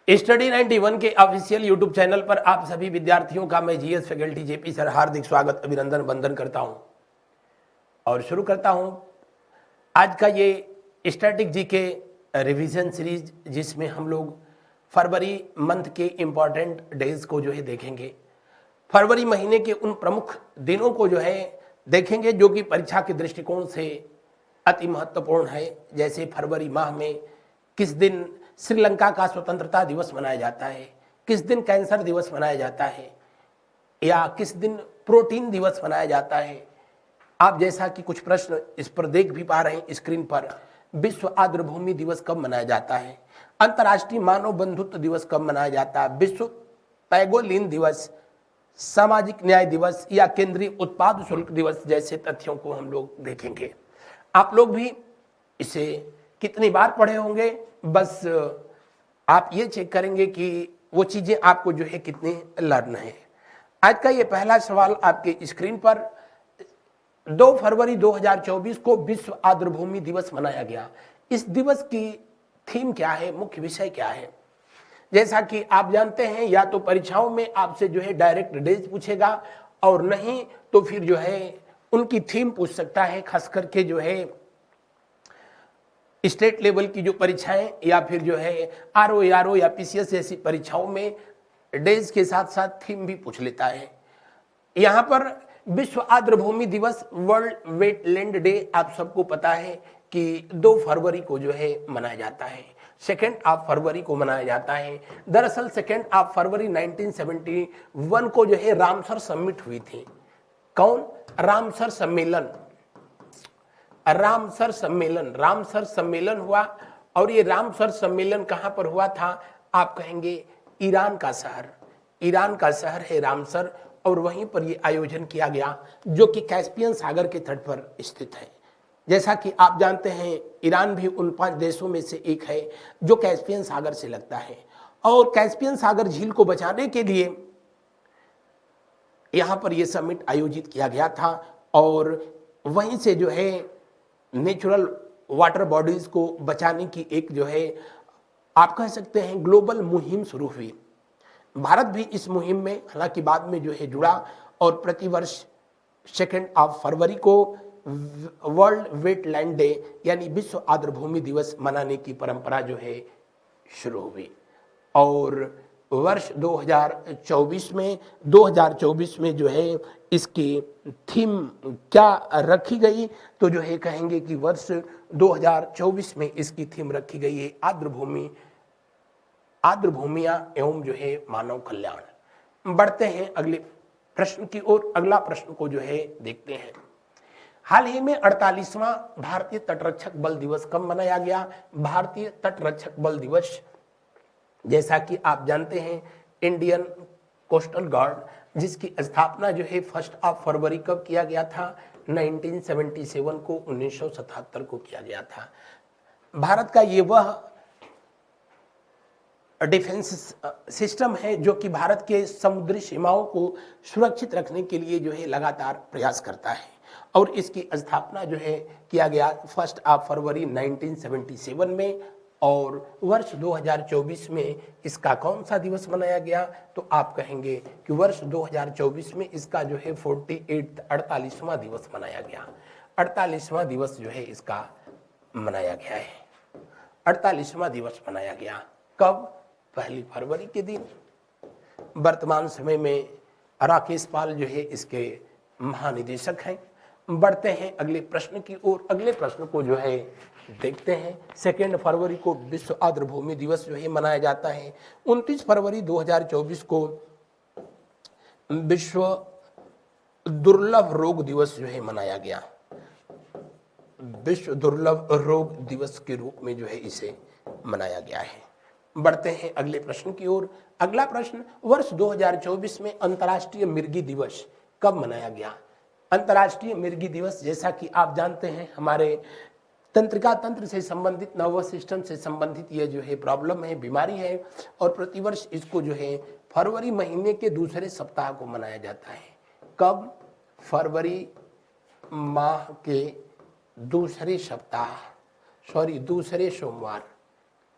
Study 91 के official YouTube channel पर आप सभी विद्यार्थियों का मैं जीएस फैकल्टी जेपी सर हार्दिक स्वागत अभिनंदन वंदन करता हूं और शुरू करता हूं आज का ये स्टैटिक जी के रिवीजन सीरीज, जिसमें हम लोग फरवरी मंथ के इम्पॉर्टेंट डेज को जो है देखेंगे। फरवरी महीने के उन प्रमुख दिनों को जो है देखेंगे जो कि परीक्षा के दृष्टिकोण से अति महत्वपूर्ण है। जैसे फरवरी माह में किस दिन श्रीलंका का स्वतंत्रता दिवस मनाया जाता है, किस दिन कैंसर दिवस मनाया जाता है, या किस दिन प्रोटीन दिवस मनाया जाता है। आप जैसा कि कुछ प्रश्न इस पर देख भी पा रहे हैं स्क्रीन पर, विश्व आर्द्रभूमि दिवस कब मनाया जाता है, अंतर्राष्ट्रीय मानव बंधुत्व दिवस कब मनाया जाता है, विश्व पैगोलिन दिवस, सामाजिक न्याय दिवस या केंद्रीय उत्पाद शुल्क दिवस जैसे तथ्यों को हम लोग देखेंगे। आप लोग भी इसे कितनी बार पढ़े होंगे, बस आप ये चेक करेंगे कि वो चीजें आपको जो है कितनी लर्न है। आज का ये पहला सवाल आपके स्क्रीन पर, 2 फरवरी 2024 को विश्व आर्द्रभूमि दिवस मनाया गया। इस दिवस की थीम क्या है, मुख्य विषय क्या है? जैसा कि आप जानते हैं, या तो परीक्षाओं में आपसे जो है डायरेक्ट डेज पूछेगा, और नहीं तो फिर जो है उनकी थीम पूछ सकता है। खास करके जो है स्टेट लेवल की जो परीक्षाएं या फिर जो है आरओ या पीसीएस जैसी परीक्षाओं में डेज के साथ साथ थीम भी पूछ लेता है। यहाँ पर विश्व आर्द्रभूमि दिवस, वर्ल्ड वेटलैंड डे, आप सबको पता है कि 2 फरवरी को जो है मनाया जाता है, 2 फरवरी को मनाया जाता है। दरअसल 2 फरवरी 1971 को जो है रामसर समिट हुई थी। कौन? रामसर सम्मेलन। रामसर सम्मेलन हुआ, और ये रामसर सम्मेलन कहां पर हुआ था? आप कहेंगे ईरान का शहर है रामसर, और वहीं पर ये आयोजन किया गया, जो कि कैस्पियन सागर के तट पर स्थित है। जैसा कि आप जानते हैं, ईरान भी उन 5 देशों में से एक है जो कैस्पियन सागर से लगता है, और कैस्पियन सागर झील को बचाने के लिए यहां पर यह समिट आयोजित किया गया था, और वहीं से जो है नेचुरल वाटर बॉडीज को बचाने की एक जो है आप कह सकते हैं ग्लोबल मुहिम शुरू हुई। भारत भी इस मुहिम में हालांकि बाद में जो है जुड़ा, और प्रतिवर्ष 2 फरवरी को वर्ल्ड वेटलैंड डे यानी विश्व आर्द्रभूमि दिवस मनाने की परंपरा जो है शुरू हुई। और वर्ष 2024 में जो है इसकी थीम क्या रखी गई, तो जो है कहेंगे कि वर्ष 2024 में इसकी थीम रखी गई है आर्द्रभूमियां एवं जो है मानव कल्याण। बढ़ते हैं अगले प्रश्न की ओर। अगला प्रश्न को जो है देखते हैं। हाल ही में 48वां भारतीय तटरक्षक बल दिवस कब मनाया गया? भारतीय तटरक्षक बल दिवस, जैसा कि आप जानते हैं, इंडियन कोस्टल गार्ड, जिसकी स्थापना जो है 1 फरवरी कब किया गया था? 1977 को, 1977 को किया गया था। भारत का ये वह डिफेंस सिस्टम है जो कि भारत के समुद्री सीमाओं को सुरक्षित रखने के लिए जो है लगातार प्रयास करता है, और इसकी स्थापना जो है किया गया 1 फरवरी 1977 में। और वर्ष 2024 में इसका कौन सा दिवस मनाया गया? तो आप कहेंगे कि वर्ष 2024 में इसका जो है 48वां दिवस मनाया गया। 48वां दिवस जो है इसका मनाया गया है। 48वां दिवस मनाया गया कब? 1 फरवरी के दिन। वर्तमान समय में राकेश पाल जो है इसके महानिदेशक हैं। बढ़ते हैं अगले प्रश्न की ओर। अगले प्रश्न को जो है देखते हैं। 2 फरवरी को विश्व आर्द्रभूमि दिवस जो है मनाया जाता है। 29 फरवरी 2024 को विश्व दुर्लभ रोग दिवस जो है मनाया गया। विश्व दुर्लभ रोग दिवस के रूप में जो है इसे मनाया गया है। बढ़ते हैं अगले प्रश्न की ओर। अगला प्रश्न, वर्ष 2024 में अंतर्राष्ट्रीय मिर्गी दिवस कब मनाया गया? अंतर्राष्ट्रीय मिर्गी दिवस, जैसा कि आप जानते हैं, हमारे तंत्रिका तंत्र से संबंधित, नर्वस सिस्टम से संबंधित यह जो है प्रॉब्लम है, बीमारी है, और प्रतिवर्ष इसको जो है फरवरी महीने के दूसरे सप्ताह को मनाया जाता है। कब? फरवरी माह के दूसरे सोमवार।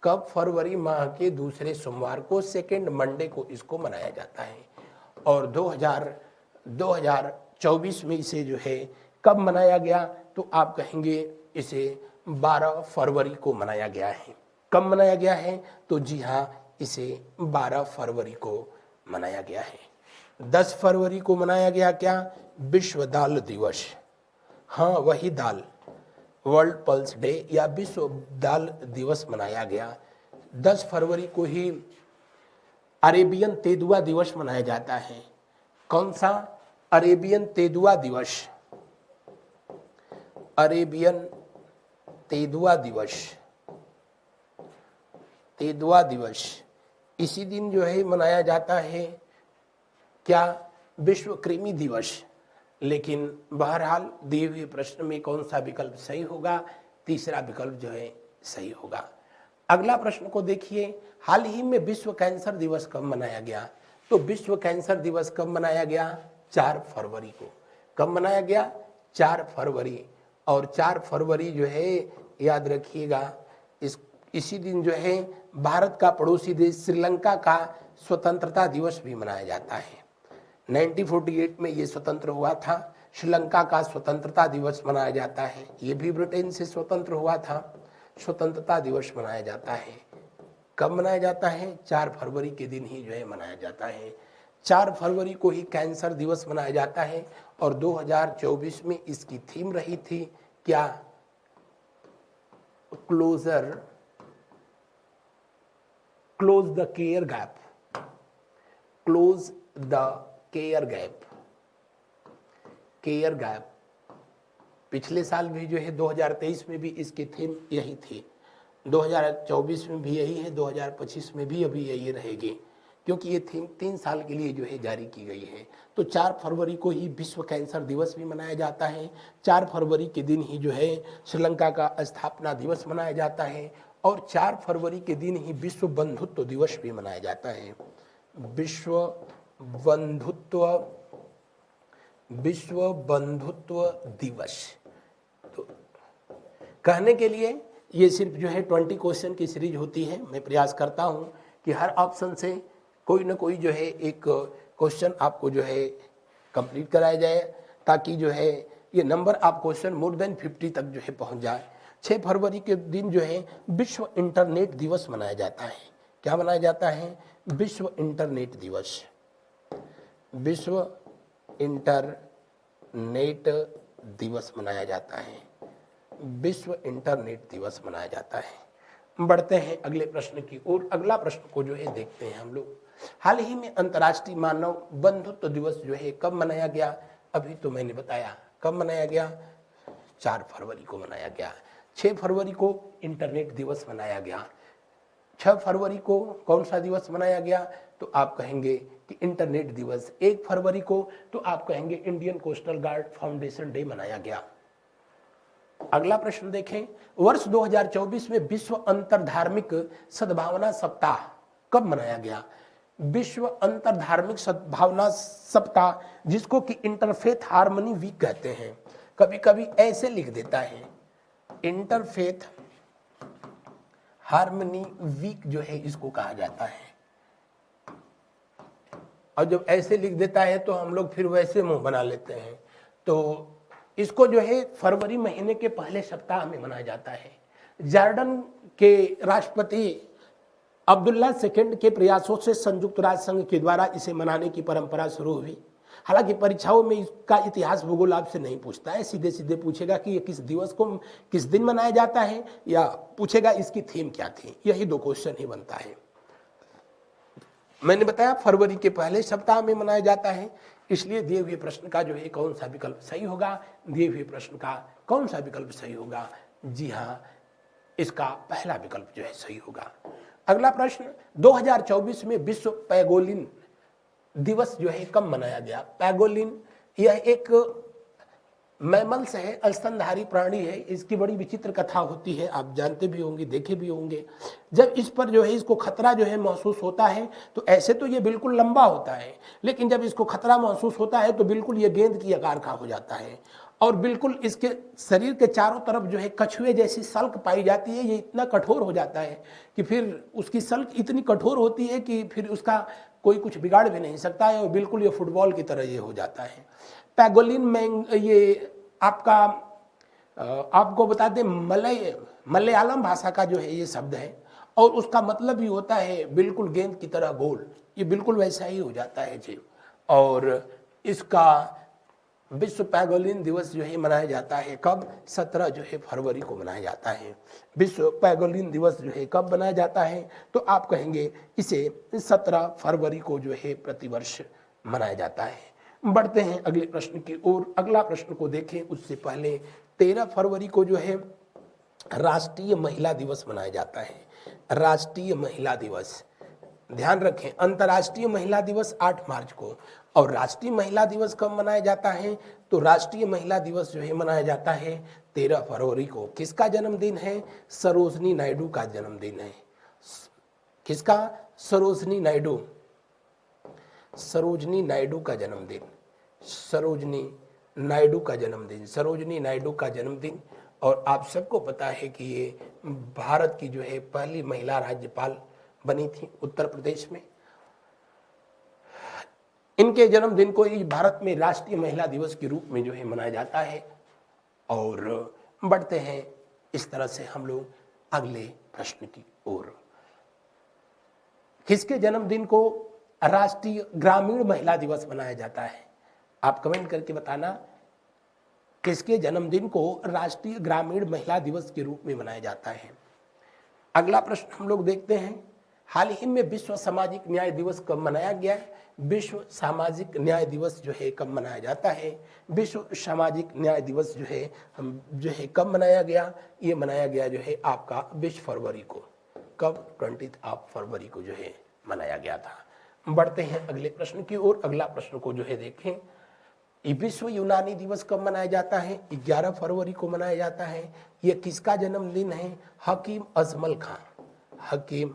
कब फरवरी माह के दूसरे सोमवार को, सेकेंड मंडे को इसको मनाया जाता है। और 2024 में इसे जो है कब मनाया गया, तो आप कहेंगे इसे 12 फरवरी को मनाया गया है। कब मनाया गया है, तो जी हाँ, इसे 12 फरवरी को मनाया गया है। 10 फरवरी को मनाया गया क्या, विश्व दाल दिवस। हाँ, वही दाल, वर्ल्ड पल्स डे या विश्व दाल दिवस मनाया गया। 10 फरवरी को ही अरेबियन तेंदुआ दिवस मनाया जाता है। कौन सा, अरेबियन तेंदुआ दिवस, अरेबियन तेंदुआ दिवस, तेंदुआ दिवस इसी दिन जो है मनाया जाता है। क्या, विश्व कृमि दिवस। लेकिन बहरहाल दिए हुए प्रश्न में कौन सा विकल्प सही होगा, तीसरा विकल्प जो है सही होगा। अगला प्रश्न को देखिए, हाल ही में विश्व कैंसर दिवस कब मनाया गया, तो विश्व कैंसर दिवस कब मनाया गया, 4 फरवरी को। कब मनाया गया, 4 फरवरी। और 4 फरवरी जो है याद रखिएगा, इसी दिन जो है भारत का पड़ोसी देश श्रीलंका का स्वतंत्रता दिवस भी मनाया जाता है। 1948 में ये स्वतंत्र हुआ था, श्रीलंका का स्वतंत्रता दिवस मनाया जाता है। ये भी ब्रिटेन से स्वतंत्र हुआ था, स्वतंत्रता दिवस मनाया जाता है। कब मनाया जाता है, 4 फरवरी के दिन ही जो है मनाया जाता है। 4 फरवरी को ही कैंसर दिवस मनाया जाता है। और 2024 में इसकी थीम रही थी क्या, close the care gap, close the care gap, care gap. पिछले साल भी जो है 2023 में भी इसकी थीम यही थी, 2024 में भी यही है, 2025 में भी अभी यही रहेगी, क्योंकि ये थीम 3 साल के लिए जो है जारी की गई है। तो 4 फरवरी को ही विश्व कैंसर दिवस भी मनाया जाता है। 4 फरवरी के दिन ही जो है श्रीलंका का स्थापना दिवस मनाया जाता है। और 4 फरवरी के दिन ही विश्व बंधुत्व दिवस भी मनाया जाता है। विश्व बंधुत्व दिवस। तो कहने के लिए ये सिर्फ जो है 20 क्वेश्चन की सीरीज होती है। मैं प्रयास करता हूँ कि हर ऑप्शन से कोई ना कोई जो है एक क्वेश्चन आपको जो है कंप्लीट कराया जाए, ताकि जो है ये नंबर आप क्वेश्चन मोर देन 50 तक जो है पहुँच जाए। 6 फरवरी के दिन जो है विश्व इंटरनेट दिवस मनाया जाता है। क्या मनाया जाता है, विश्व इंटरनेट दिवस, विश्व इंटरनेट दिवस मनाया जाता है, विश्व इंटरनेट दिवस मनाया जाता है। बढ़ते हैं अगले प्रश्न की ओर। अगला प्रश्न को जो है देखते हैं हम लोग। हाल ही में अंतर्राष्ट्रीय मानव बंधुत्व दिवस जो है कब मनाया गया, अभी तो मैंने बताया कब मनाया गया, 4 फरवरी को मनाया गया। 6 फरवरी को इंटरनेट दिवस मनाया गया। 6 फरवरी को कौन सा दिवस मनाया गया, तो आप कहेंगे कि इंटरनेट दिवस। 1 फरवरी को तो आप कहेंगे Indian coastal guard foundation day मनाया गया। अगला प्रश्न देखें, वर्ष 2024 में विश्व अंतर धार्मिक सद्भावना सप्ताह कब मनाया गया। विश्व अंतर धार्मिक सद्भावना सप्ताह, जिसको कि इंटरफेथ हार्मनी वीक कहते हैं, कभी कभी ऐसे लिख देता है इंटरफेथ हार्मनी वीक जो है इसको कहा जाता है। और जब ऐसे लिख देता है तो हम लोग फिर वैसे मुंह बना लेते हैं। तो इसको जो है फरवरी महीने के पहले सप्ताह में मनाया जाता है। जॉर्डन के राष्ट्रपति अब्दुल्ला II के प्रयासों से संयुक्त राष्ट्र संघ के द्वारा इसे मनाने की परंपरा शुरू हुई। हालांकि परीक्षाओं में इसका इतिहास भूगोल आपसे नहीं पूछता है, सीधे सीधे पूछेगा कि ये किस दिवस को किस दिन मनाया जाता है, या पूछेगा इसकी थीम क्या थी। यही 2 क्वेश्चन ही बनता है। मैंने बताया फरवरी के पहले सप्ताह में मनाया जाता है, इसलिए दिए हुए प्रश्न का जो है कौन सा विकल्प सही होगा, दिए हुए प्रश्न का कौन सा विकल्प सही होगा, जी हाँ, इसका पहला विकल्प जो है सही होगा। अगला प्रश्न, 2024 में विश्व पैगोलिन दिवस जो है कब मनाया गया। पैगोलिन यह एक मैमल्स है, स्तनधारी प्राणी है। इसकी बड़ी विचित्र कथा होती है, आप जानते भी होंगे, देखे भी होंगे। जब इस पर जो है इसको खतरा जो है महसूस होता है, तो ऐसे तो ये बिल्कुल लंबा होता है, लेकिन जब इसको खतरा महसूस होता है तो बिल्कुल ये गेंद की आकार का हो जाता है। और बिल्कुल इसके शरीर के चारों तरफ जो है कछुए जैसी सल्क पाई जाती है। ये इतना कठोर हो जाता है कि फिर उसकी सल्क इतनी कठोर होती है कि फिर उसका कोई कुछ बिगाड़ भी नहीं सकता है, और बिल्कुल ये फुटबॉल की तरह ये हो जाता है। पैगोलिन में ये आपका आपको बता दें मलयालम भाषा का जो है ये शब्द है, और उसका मतलब भी होता है बिल्कुल गेंद की तरह गोल। ये बिल्कुल वैसा ही हो जाता है जी। और इसका विश्व पैगोलिन दिवस जो है मनाया जाता है कब? 17 जो है फरवरी को मनाया जाता है। विश्व पैगोलिन दिवस जो है कब मनाया जाता है? तो आप कहेंगे इसे 17 फरवरी को जो है प्रतिवर्ष मनाया जाता है। बढ़ते हैं अगले प्रश्न की ओर। अगला प्रश्न को देखें उससे पहले 13 फरवरी को जो है राष्ट्रीय महिला दिवस मनाया जाता है। राष्ट्रीय महिला दिवस, ध्यान रखें, अंतर्राष्ट्रीय महिला दिवस 8 मार्च को, और राष्ट्रीय महिला दिवस कब मनाया जाता है? तो राष्ट्रीय महिला दिवस जो है मनाया जाता है 13 फरवरी को। किसका जन्मदिन है? सरोजनी नायडू का जन्मदिन है। किसका? सरोजनी नायडू। सरोजनी नायडू का जन्मदिन। सरोजनी नायडू का जन्मदिन। सरोजनी नायडू का जन्मदिन। और आप सबको पता है कि ये भारत की जो है पहली महिला राज्यपाल बनी थी उत्तर प्रदेश में। इनके जन्मदिन को ही भारत में राष्ट्रीय महिला दिवस के रूप में जो है मनाया जाता है। और बढ़ते हैं इस तरह से हम लोग अगले प्रश्न की ओर। किसके जन्मदिन को राष्ट्रीय ग्रामीण महिला दिवस मनाया जाता है? आप कमेंट करके बताना, किसके जन्मदिन को राष्ट्रीय ग्रामीण महिला दिवस के रूप में मनाया जाता है। अगला प्रश्न हम लोग देखते हैं, हाल ही में विश्व सामाजिक न्याय दिवस कब मनाया गया? विश्व सामाजिक न्याय दिवस जो है कब मनाया जाता है? विश्व सामाजिक न्याय दिवस जो है कब मनाया गया? ये मनाया गया जो है आपका 20 फरवरी को। कब? 20 फरवरी को जो है मनाया गया था। बढ़ते हैं अगले प्रश्न की ओर। अगला प्रश्न को जो है देखें, विश्व यूनानी दिवस कब मनाया जाता है? 11 फरवरी को मनाया जाता है। यह किसका जन्मदिन है? हकीम अजमल खान। हकीम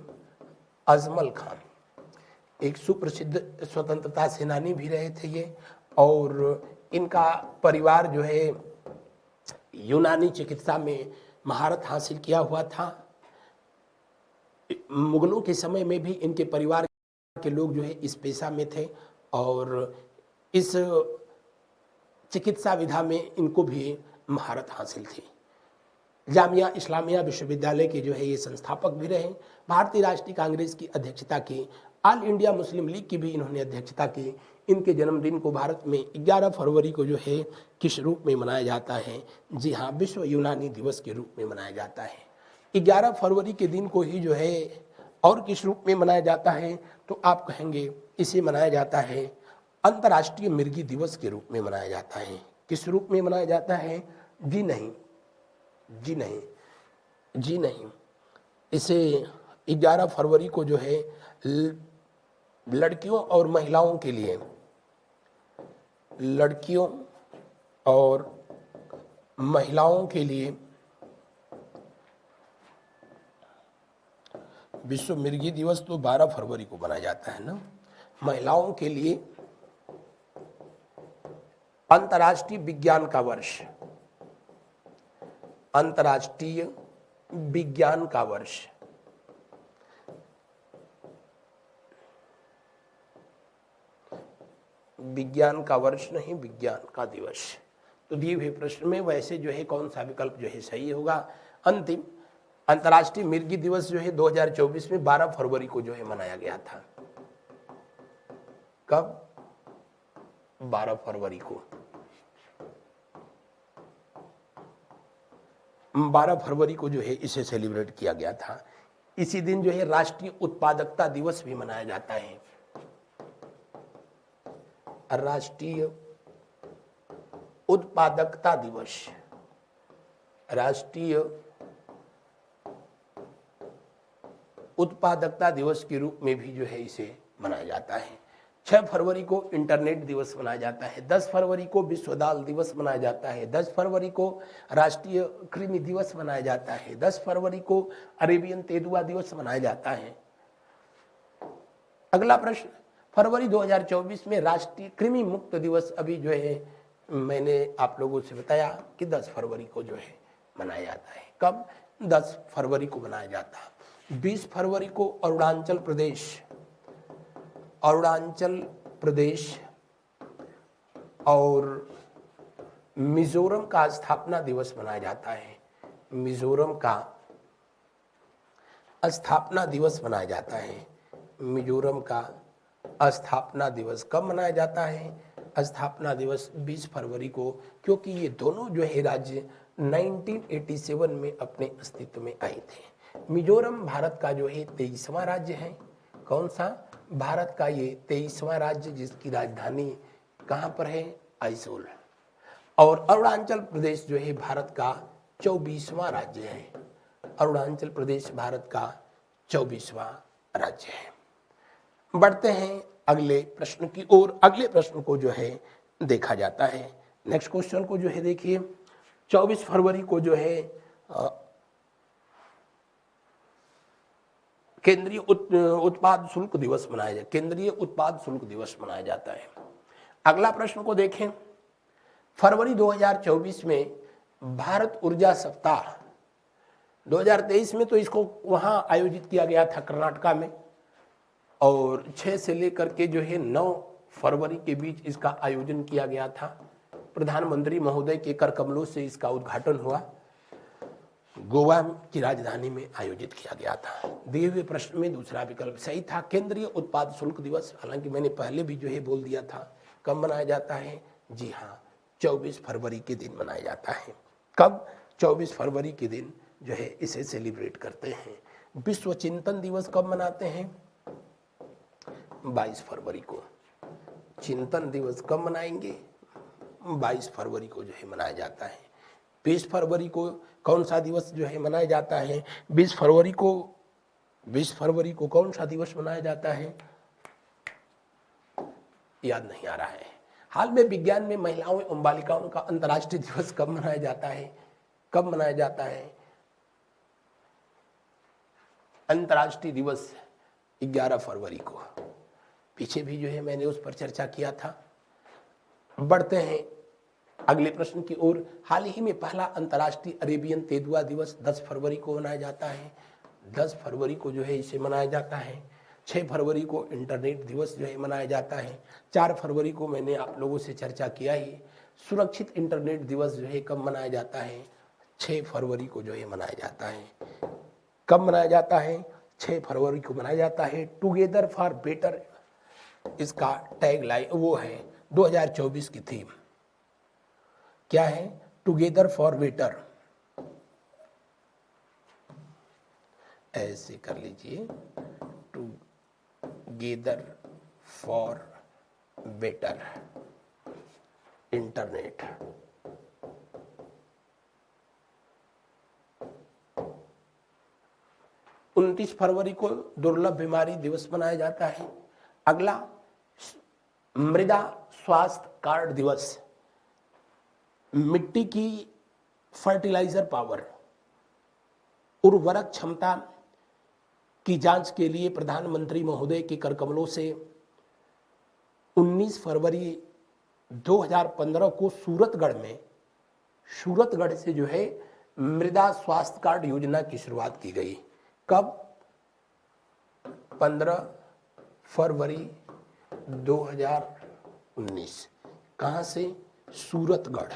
अजमल खान एक सुप्रसिद्ध स्वतंत्रता सेनानी भी रहे थे ये, और इनका परिवार जो है यूनानी चिकित्सा में महारत हासिल किया हुआ था। मुगलों के समय में भी इनके परिवार के लोग जो है इस पेशा में थे, और इस चिकित्सा विधा में इनको भी महारत हासिल थी। जामिया इस्लामिया विश्वविद्यालय के जो है ये संस्थापक भी रहे। भारतीय राष्ट्रीय कांग्रेस की अध्यक्षता की, ऑल इंडिया मुस्लिम लीग की भी इन्होंने अध्यक्षता की। इनके जन्मदिन को भारत में 11 फरवरी को जो है किस रूप में मनाया जाता है? जी हाँ, विश्व यूनानी दिवस के रूप में मनाया जाता है। 11 फरवरी के दिन को ही जो है और किस रूप में मनाया जाता है? तो आप कहेंगे इसे मनाया जाता है अंतर्राष्ट्रीय मिर्गी दिवस के रूप में मनाया जाता है। किस रूप में मनाया जाता है? जी नहीं, जी नहीं, जी नहीं, इसे 11 फरवरी को जो है लड़कियों और महिलाओं के लिए, लड़कियों और महिलाओं के लिए विश्व मिर्गी दिवस तो 12 फरवरी को मनाया जाता है ना। महिलाओं के लिए अंतर्राष्ट्रीय विज्ञान का वर्ष, अंतर्राष्ट्रीय विज्ञान का वर्ष, विज्ञान का वर्ष नहीं, विज्ञान का दिवस। तो दिए हुए प्रश्न में वैसे जो है कौन सा विकल्प जो है सही होगा? अंतिम, अंतर्राष्ट्रीय मिर्गी दिवस जो है 2024 में 12 फरवरी को जो है मनाया गया था। कब? 12 फरवरी को। 12 फरवरी को जो है इसे सेलिब्रेट किया गया था। इसी दिन जो है राष्ट्रीय उत्पादकता दिवस भी मनाया जाता है। राष्ट्रीय उत्पादकता दिवस, राष्ट्रीय उत्पादकता दिवस के रूप में भी जो है इसे मनाया जाता है। 6 फरवरी को इंटरनेट दिवस मनाया जाता है। 10 फरवरी को विश्व दाल दिवस मनाया जाता है। 10 फरवरी को राष्ट्रीय कृमि दिवस मनाया जाता है। 10 फरवरी को अरेबियन तेंदुआ दिवस मनाया जाता है। अगला प्रश्न, फरवरी 2024 में राष्ट्रीय कृमि मुक्त दिवस अभी जो है मैंने आप लोगों से बताया कि 10 फरवरी को जो है मनाया जाता है। कब? 10 फरवरी को मनाया जाता है। 20 फरवरी को अरुणाचल प्रदेश और मिजोरम का स्थापना दिवस मनाया जाता है। मिजोरम का स्थापना दिवस मनाया जाता है। मिजोरम का स्थापना दिवस कब मनाया जाता है? स्थापना दिवस 20 फरवरी को, क्योंकि ये दोनों जो है राज्य 1987 में अपने अस्तित्व में आए थे। मिजोरम भारत का जो है 23वां राज्य है। कौन सा? भारत का ये 23वां राज्य, जिसकी राजधानी कहाँ पर है? आइजोल। और अरुणाचल प्रदेश जो है भारत का 24वां राज्य है। अरुणाचल प्रदेश भारत का 24वां राज्य है। बढ़ते हैं अगले प्रश्न की ओर। अगले प्रश्न को जो है देखा जाता है। नेक्स्ट क्वेश्चन को जो है देखिए, 24 फरवरी को जो है केंद्रीय उत्पाद शुल्क दिवस मनाया जाता है। केंद्रीय उत्पाद शुल्क दिवस मनाया जाता है। अगला प्रश्न को देखें, फरवरी 2024 में भारत ऊर्जा सप्ताह, 2023 में तो इसको वहां आयोजित किया गया था कर्नाटका में, और 6 से लेकर के जो है 9 फरवरी के बीच इसका आयोजन किया गया था। प्रधानमंत्री महोदय के कर कमलों से इसका उद्घाटन हुआ। गोवा की राजधानी में आयोजित किया गया था। दिए हुए प्रश्न में दूसरा विकल्प सही था, केंद्रीय उत्पाद शुल्क दिवस। हालांकि मैंने पहले भी जो है बोल दिया था। कब मनाया जाता है? जी हाँ, 24 फरवरी के दिन मनाया जाता है। कब? 24 फरवरी के दिन जो है इसे सेलिब्रेट करते हैं। विश्व चिंतन दिवस कब मनाते हैं? 22 फरवरी को। चिंतन दिवस कब मनाएंगे? 22 फरवरी को जो है मनाया जाता है। 20 फरवरी को कौन सा दिवस जो है मनाया जाता है? 20 फरवरी को कौन सा दिवस मनाया जाता है? याद नहीं आ रहा है। हाल में विज्ञान में महिलाओं एवं बालिकाओं का अंतर्राष्ट्रीय दिवस कब मनाया जाता है? कब मनाया जाता है? अंतर्राष्ट्रीय दिवस 11 फरवरी को। पीछे भी जो है मैंने उस पर चर्चा किया था। बढ़ते हैं अगले प्रश्न की ओर। हाल ही में पहला अंतर्राष्ट्रीय अरेबियन तेंदुआ दिवस 10 फरवरी को मनाया जाता है। 10 फरवरी को जो है इसे मनाया जाता है। 6 फरवरी को इंटरनेट दिवस जो है मनाया जाता है। 4 फरवरी को मैंने आप लोगों से चर्चा किया ही। सुरक्षित इंटरनेट दिवस जो है कब मनाया जाता है? 6 फरवरी को जो है मनाया जाता है। कब मनाया जाता है? 6 फरवरी को मनाया जाता है। टुगेदर फॉर बेटर इसका टैग लाइन वो है 2024 की थीम। क्या है? Together for better. ऐसे कर लीजिए, टुगेदर फॉर बेटर इंटरनेट। उनतीस फरवरी को दुर्लभ बीमारी दिवस मनाया जाता है। अगला मृदा स्वास्थ्य कार्ड दिवस। मिट्टी की फर्टिलाइजर पावर, उर्वरक क्षमता की जांच के लिए प्रधानमंत्री महोदय के कर कमलों से 19 फरवरी 2015 को सूरतगढ़ से जो है मृदा स्वास्थ्य कार्ड योजना की शुरुआत की गई। कब? 15 फरवरी 2019। कहाँ से? सूरतगढ़।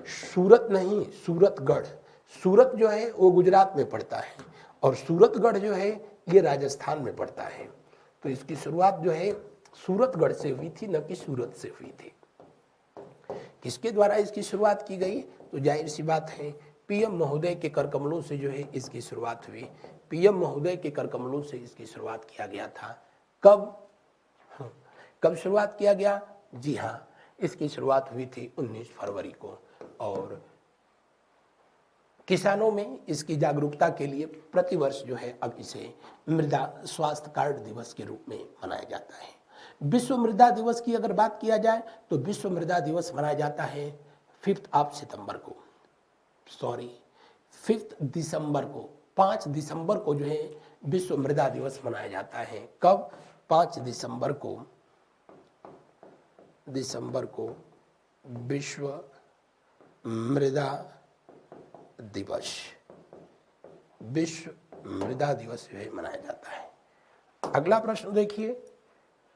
सूरत नहीं, सूरतगढ़। सूरत जो है वो गुजरात में पड़ता है और सूरतगढ़ जो है ये राजस्थान में पड़ता है। तो इसकी शुरुआत जो है सूरतगढ़ से हुई थी, न कि सूरत से हुई थी। किसके द्वारा इसकी शुरुआत की गई? तो जाहिर सी बात है पीएम महोदय के कर कमलों से जो है इसकी शुरुआत हुई। पीएम महोदय के कर कमलों से इसकी शुरुआत किया गया था। कब शुरुआत किया गया? जी हाँ, इसकी शुरुआत हुई थी 19 फरवरी को। और किसानों में इसकी जागरूकता के लिए प्रतिवर्ष जो है अब इसे मृदा स्वास्थ्य कार्ड दिवस के रूप में मनाया जाता है। विश्व मृदा दिवस की अगर बात किया जाए तो विश्व मृदा दिवस मनाया जाता है 5 दिसंबर को। 5 दिसंबर को जो है विश्व मृदा दिवस मनाया जाता है। कब? 5 दिसंबर को विश्व मृदा दिवस। विश्व मृदा दिवस जो है मनाया जाता है। अगला प्रश्न देखिए,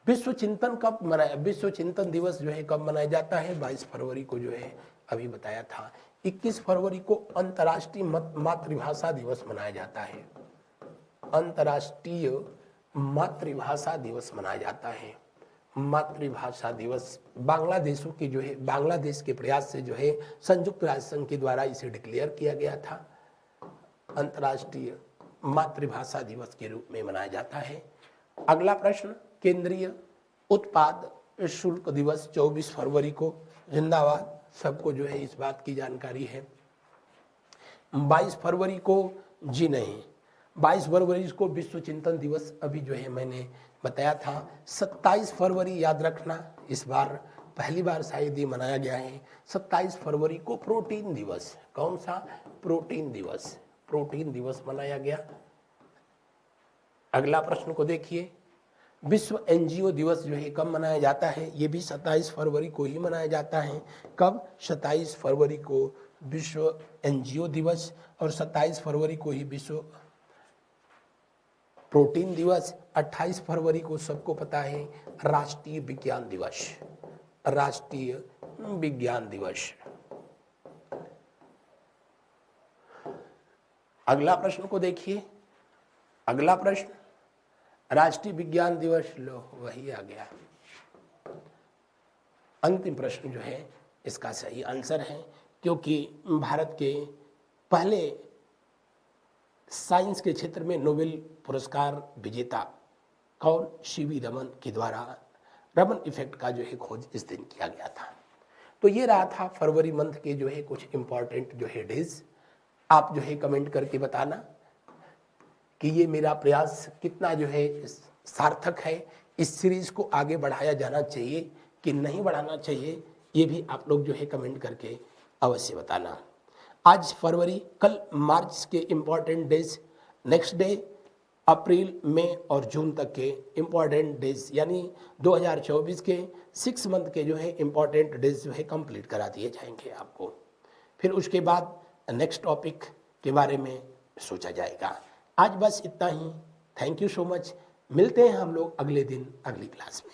विश्व चिंतन कब मनाया, विश्व चिंतन दिवस जो है कब मनाया जाता है? 22 फरवरी को जो है अभी बताया था। 21 फरवरी को अंतर्राष्ट्रीय मातृभाषा दिवस मनाया जाता है। अंतर्राष्ट्रीय मातृभाषा दिवस मनाया जाता है। मातृभाषा दिवस बांग्लादेशों की जो है, बांग्लादेश के प्रयास से जो है संयुक्त राष्ट्र संघ के द्वारा इसे डिक्लेयर किया गया था। अंतर्राष्ट्रीय मातृभाषा दिवस के रूप में मनाया जाता है। अगला प्रश्न, केंद्रीय उत्पाद शुल्क दिवस 24 फरवरी को। जिंदाबाद, सबको जो है इस बात की जानकारी है। 22 फरवरी को जी नहीं, 22 फरवरी को विश्व चिंतन दिवस अभी जो है मैंने बताया था। 27 फरवरी याद रखना, इस बार पहली बार शायद ये मनाया गया है। 27 फरवरी को प्रोटीन दिवस, कौन सा? प्रोटीन दिवस, प्रोटीन दिवस मनाया गया। अगला प्रश्न को देखिए, विश्व एनजीओ दिवस जो है कब मनाया जाता है? ये भी 27 फरवरी को ही मनाया जाता है। कब? 27 फरवरी को विश्व एनजीओ दिवस, और 27 फरवरी को ही विश्व प्रोटीन दिवस। 28 फरवरी को सबको पता है राष्ट्रीय विज्ञान दिवस, राष्ट्रीय विज्ञान दिवस। अगला प्रश्न को देखिए, अगला प्रश्न, राष्ट्रीय विज्ञान दिवस, लो वही आ गया। अंतिम प्रश्न जो है इसका सही आंसर है, क्योंकि भारत के पहले साइंस के क्षेत्र में नोबेल पुरस्कार विजेता कौन? सीवी रमन के द्वारा रमन इफेक्ट का जो है खोज इस दिन किया गया था। तो ये रहा था फरवरी मंथ के जो है कुछ इंपॉर्टेंट जो है डेज। आप जो है कमेंट करके बताना कि ये मेरा प्रयास कितना जो है सार्थक है। इस सीरीज को आगे बढ़ाया जाना चाहिए कि नहीं बढ़ाना चाहिए, ये भी आप लोग जो है कमेंट करके अवश्य बताना। आज फरवरी, कल मार्च के इम्पॉर्टेंट डेज, नेक्स्ट डे अप्रैल, मई और जून तक के इम्पॉर्टेंट डेज, यानी 2024 के 6 मंथ के जो है इम्पॉर्टेंट डेज जो है कंप्लीट करा दिए जाएंगे आपको। फिर उसके बाद नेक्स्ट टॉपिक के बारे में सोचा जाएगा। आज बस इतना ही। Thank you so much. मिलते हैं हम लोग अगले दिन अगली क्लास में।